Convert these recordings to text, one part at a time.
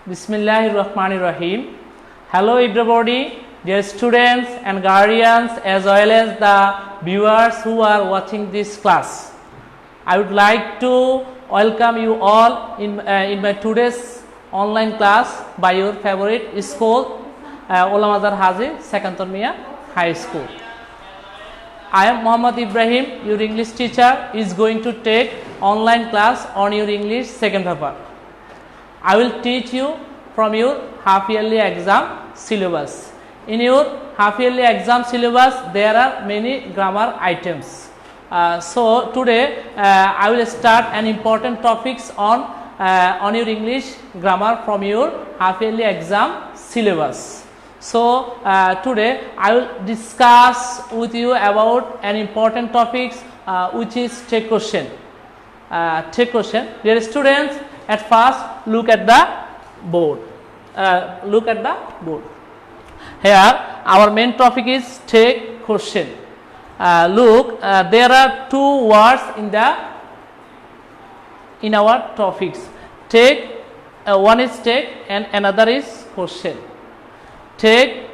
Bismillahirrahmanirrahim. Hello everybody, dear students and guardians as well as the viewers who are watching this class. I would like to welcome you all in my today's online class by your favorite school, Olam Azhar Haji Sekantor Mia High School. I am Muhammad Ibrahim, your English teacher, is going to take online class on your English second paper. I will teach you from your half yearly exam syllabus. In your half yearly exam syllabus, there are many grammar items. So today I will start an important topics on your English grammar from your half yearly exam syllabus. So today I will discuss with you about an important topics which is take question. Take question. Dear students, at first look at the board. Here our main topic is take question. Look, there are two words in our topics. Take, one is take and another is question. Take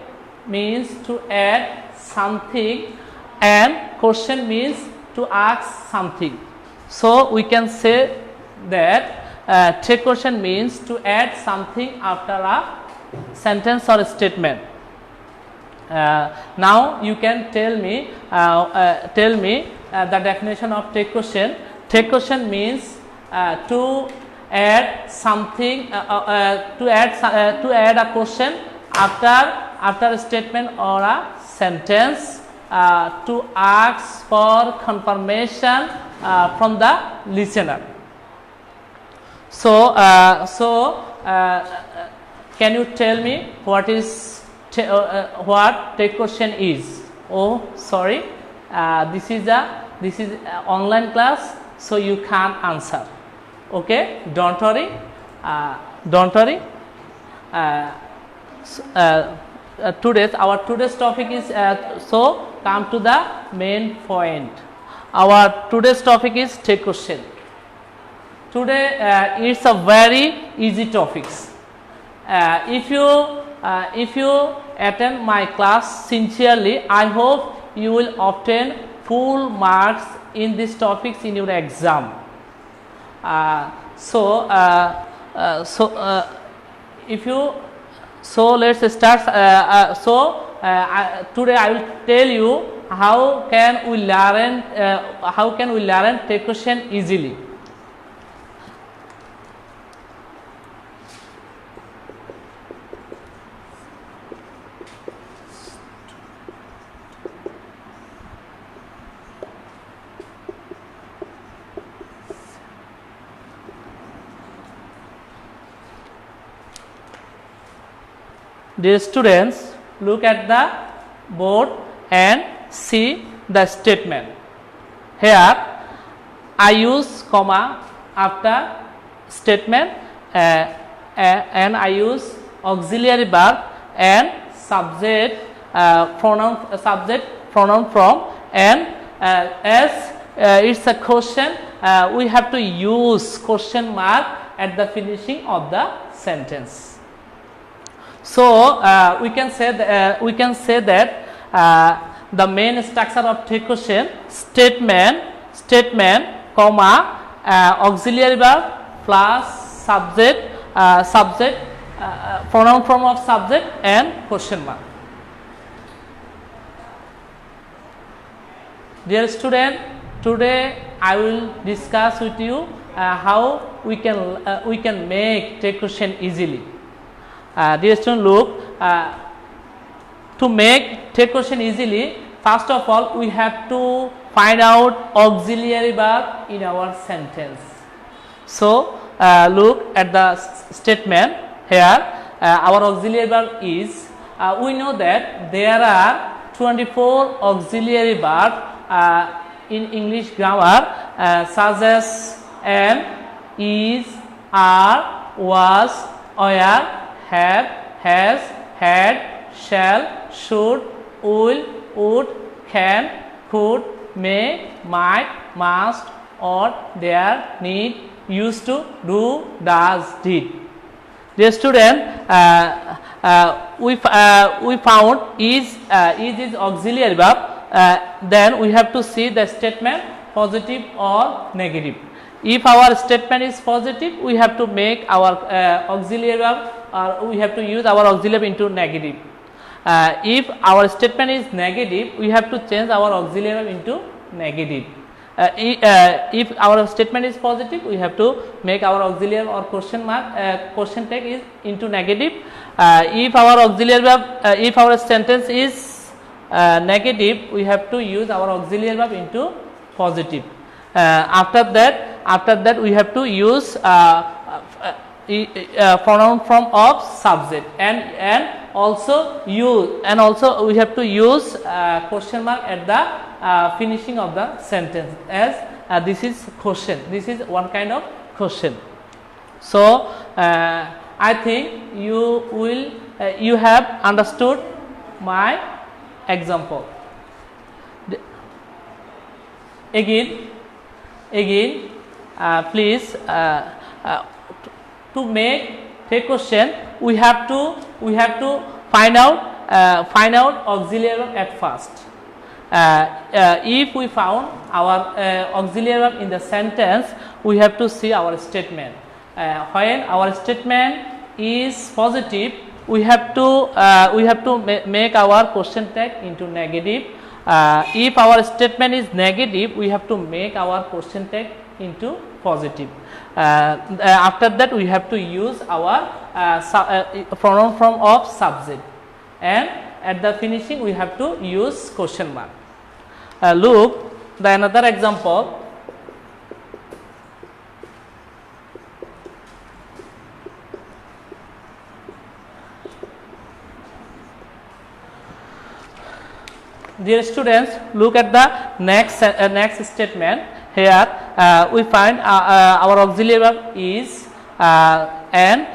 means to add something and question means to ask something. So we can say that take question means to add something after a sentence or a statement. Now you can tell me the definition of take question. Take question means to add something to add a question after a statement or a sentence to ask for confirmation from the listener. So can you tell me what take question is? Oh, sorry, this is online class, so you can't answer. Okay, don't worry. Today's topic is so come to the main point. Our today's topic is take question. Today it's a very easy topics. If you attend my class sincerely, I hope you will obtain full marks in these topics in your exam. Let's start. Today I will tell you how can we learn take question easily. Dear students, look at the board and see the statement. Here I use comma after statement and I use auxiliary verb and subject pronoun from, and as it's a question, we have to use question mark at the finishing of the sentence. So we can say that the main structure of take question: statement, comma, auxiliary verb plus subject, pronoun form of subject and question mark. Dear student, today I will discuss with you how we can make take question easily. Dear student, look, to make take question easily, first of all we have to find out auxiliary verb in our sentence. So look at the statement here. Our auxiliary verb is, we know that there are 24 auxiliary verbs in English grammar such as am, is, are, was, were, have, has, had, shall, should, will, would, can, could, may, might, must, ought, dare, need, used to, do, does, did. Dear student, we found is auxiliary verb. Then we have to see the statement positive or negative. If our statement is positive, we have to make our auxiliary verb, or we have to use our auxiliary into negative. If our statement is negative, we have to change our auxiliary verb into negative. If our statement is positive, we have to make our auxiliary or question mark question tag is into negative. If our auxiliary verb, if our sentence is negative, we have to use our auxiliary verb into positive. After that we have to use pronoun form of subject, and also we have to use question mark at the finishing of the sentence, as this is question, this is one kind of question. So I think you have understood my example. Again, please, to make take question, we have to find out auxiliary verb at first. If we found our auxiliary verb in the sentence, we have to see our statement. When our statement is positive, we have to make our question tag into negative. If our statement is negative, we have to make our question tag into positive. After that, we have to use our pronoun form of subject, and at the finishing we have to use question mark. Look the another example. Dear students, look at the next statement. Here we find our auxiliary verb is and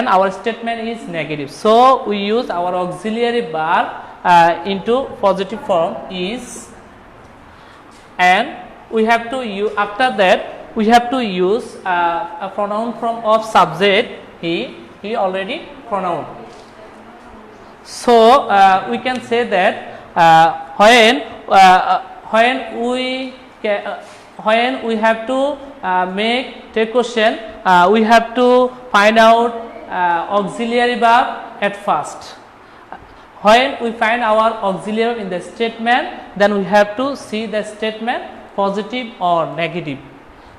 our statement is negative. So we use our auxiliary verb into positive form is, and we have to use, after that we have to use a pronoun form of subject. He already pronoun. So we can say that when we have to take question, we have to find out auxiliary verb at first. When we find our auxiliary verb in the statement, then we have to see the statement positive or negative.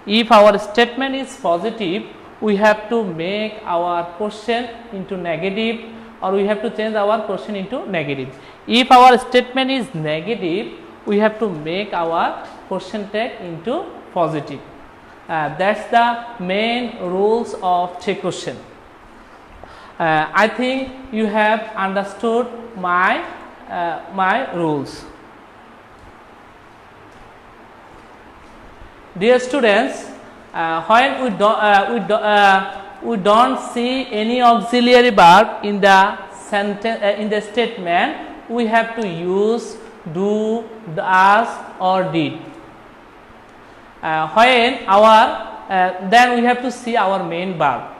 If our statement is positive, we have to make our question into negative, or we have to change our question into negative. If our statement is negative, we have to make our question tag into positive. That's the main rules of take question. I think you have understood my rules. Dear students, when we don't see any auxiliary verb in the sentence, in the statement, we have to use do, does, or did. Then we have to see our main verb.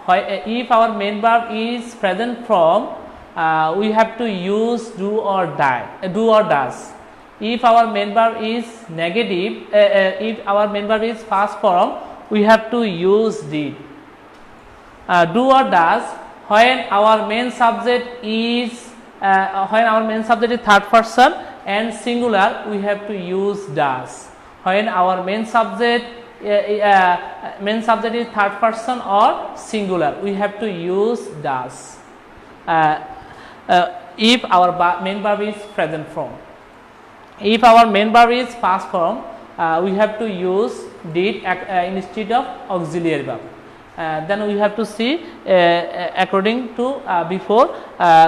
If our main verb is present form, we have to use do or does. If our main verb is negative, if our main verb is past form, we have to use did. Do or does, when our main subject is third person and singular, we have to use does. When our main subject is third person or singular, we have to use does. If our main verb is present form. If our main verb is past form, we have to use did instead of auxiliary verb. Then we have to see according to before,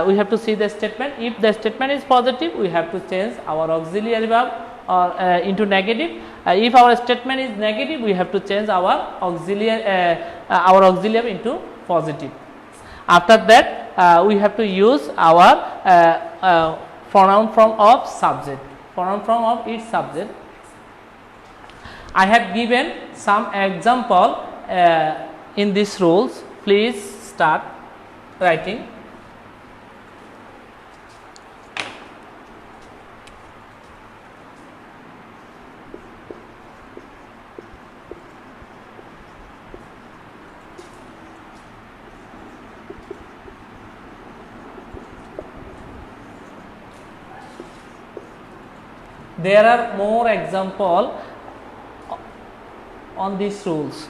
we have to see the statement. If the statement is positive, we have to change our auxiliary verb or into negative. If our statement is negative, we have to change our auxiliary into positive. After that, we have to use our pronoun form of subject. Pronoun form of each subject. I have given some example in these rules. Please start writing. There are more example on these rules.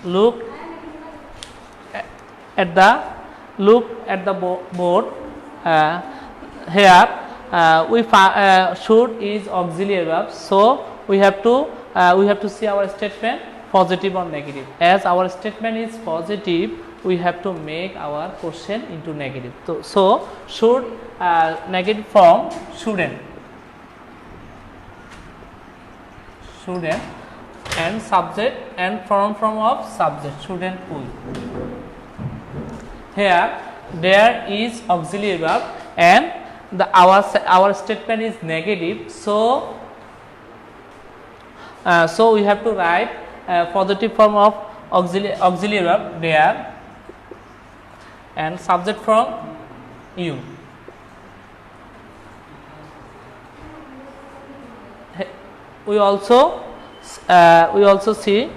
Look at the board. Here we should is auxiliary verb, so we have to see our statement positive or negative. As our statement is positive, we have to make our question into negative. So should negative form shouldn't and subject and form of subject shouldn't will. Here there is auxiliary verb and our statement is negative, so we have to write positive form of auxiliary verb there and subject from you. We also see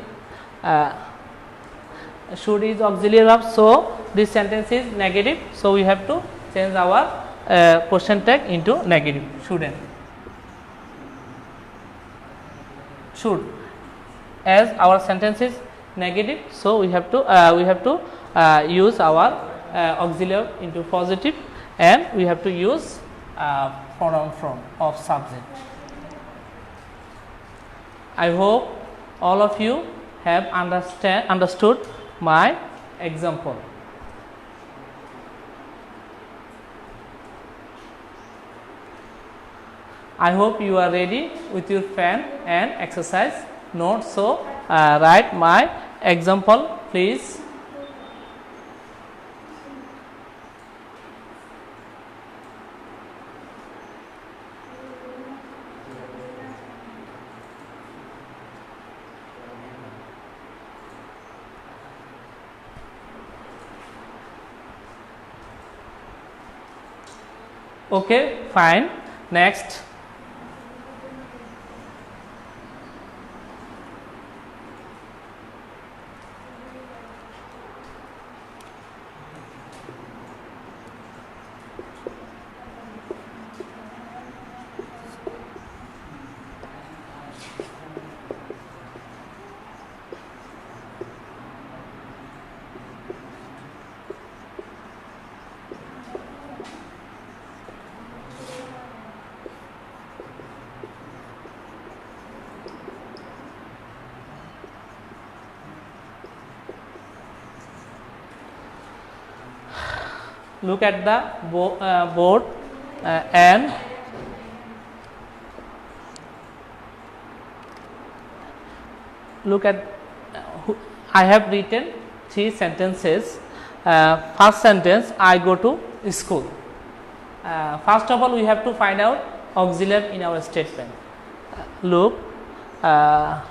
should is auxiliary verb, so this sentence is negative, so we have to change our question tag into negative. Shouldn't. Should, as our sentence is negative, so we have to use our auxiliary into positive, and we have to use pronoun from of subject. I hope all of you have understood my example. I hope you are ready with your pen and exercise notes. So write my example, please. Okay, fine. Next. Look at the board and look at I have written 3 sentences. First sentence, I go to school. First of all, we have to find out auxiliary in our statement. Look, I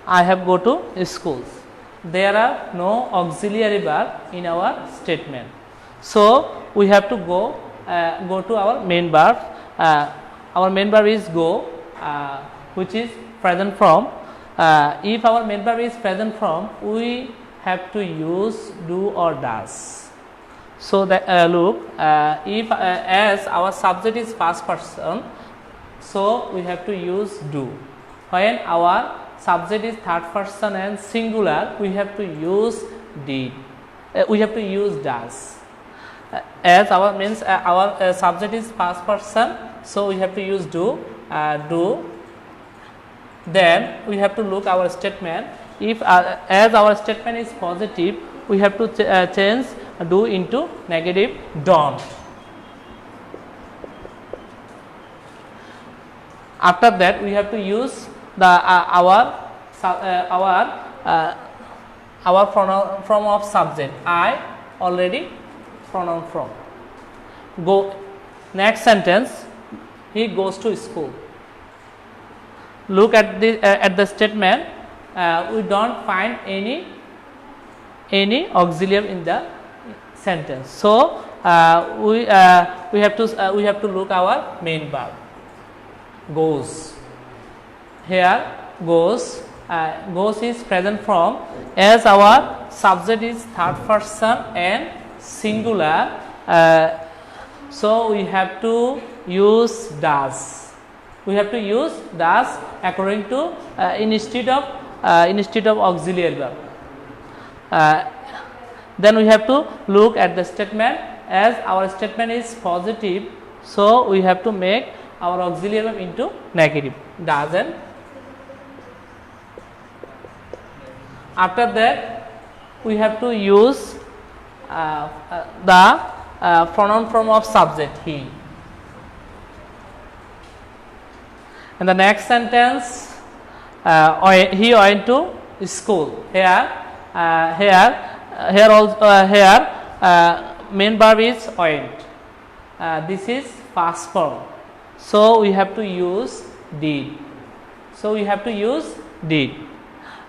have go to schools. There are no auxiliary verb in our statement. So we have to go to our main verb. Our main verb is go, which is present form. If our main verb is present form, we have to use do or does. So that look, if as our subject is first person, so we have to use do. When our subject is third person and singular, we have to use did. We have to use does. As our means our subject is first person, so we have to use do. Then we have to look our statement. If as our statement is positive, we have to change do into negative don't. After that, we have to use the our pronoun form of subject. I already pronoun from. Go next sentence. He goes to school. Look at the statement. We don't find any auxiliary in the sentence. So we have to look our main verb. Goes. Here goes. Goes is present form. As our subject is third person and singular, so we have to use does. We have to use does according to instead of auxiliary verb. Then we have to look at the statement. As our statement is positive, so we have to make our auxiliary verb into negative. Doesn't. After that, we have to use the pronoun form of subject he. In the next sentence, he went to school. Here main verb is went. This is past form. So we have to use did.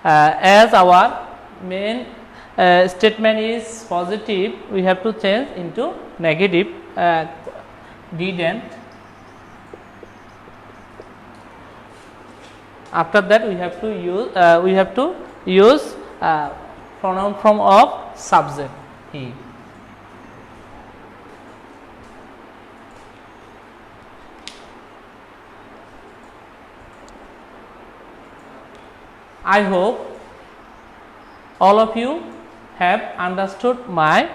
As our main statement is positive, we have to change into negative. Didn't. After that, we have to use pronoun form of subject he. I hope all of you have understood my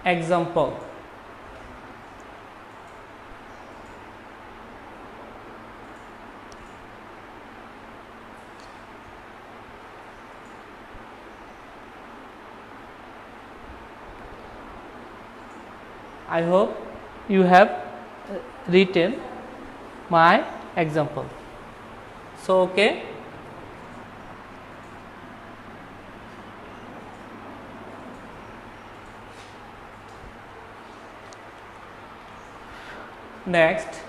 example. I hope you have written my example. So, okay. Next,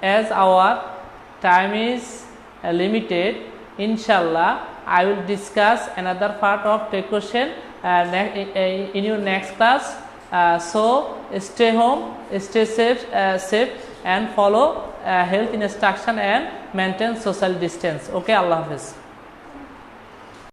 as our time is limited, inshallah, I will discuss another part of tech question in your next class. So stay home, stay safe, and follow health instruction and maintain social distance. Okay, Allah Hafiz.